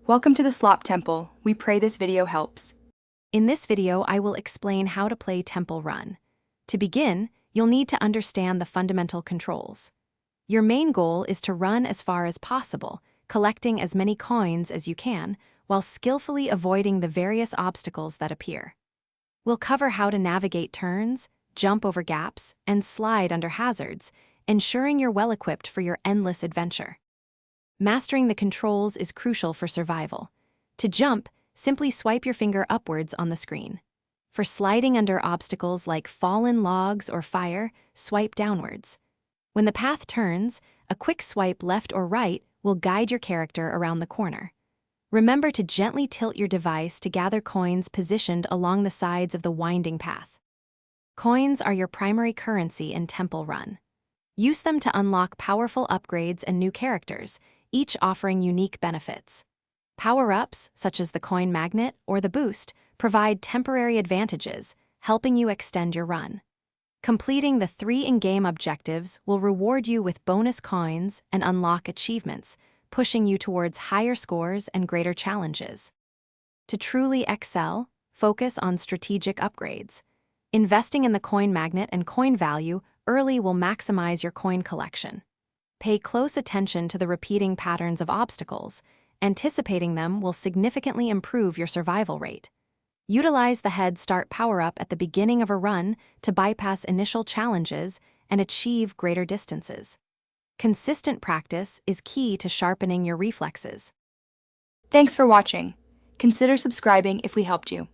Welcome to the Slop Temple. We pray this video helps. In this video, I will explain how to play Temple Run. To begin, you'll need to understand the fundamental controls. Your main goal is to run as far as possible, collecting as many coins as you can, while skillfully avoiding the various obstacles that appear. We'll cover how to navigate turns, jump over gaps, and slide under hazards, ensuring you're well-equipped for your endless adventure. Mastering the controls is crucial for survival. To jump, simply swipe your finger upwards on the screen. For sliding under obstacles like fallen logs or fire, swipe downwards. When the path turns, a quick swipe left or right will guide your character around the corner. Remember to gently tilt your device to gather coins positioned along the sides of the winding path. Coins are your primary currency in Temple Run. Use them to unlock powerful upgrades and new characters, each offering unique benefits. Power-ups, such as the coin magnet or the boost, provide temporary advantages, helping you extend your run. Completing the 3 in-game objectives will reward you with bonus coins and unlock achievements, pushing you towards higher scores and greater challenges. To truly excel, focus on strategic upgrades. Investing in the coin magnet and coin value early will maximize your coin collection. Pay close attention to the repeating patterns of obstacles. Anticipating them will significantly improve your survival rate. Utilize the Head Start power-up at the beginning of a run to bypass initial challenges and achieve greater distances. Consistent practice is key to sharpening your reflexes. Thanks for watching. Consider subscribing if we helped you.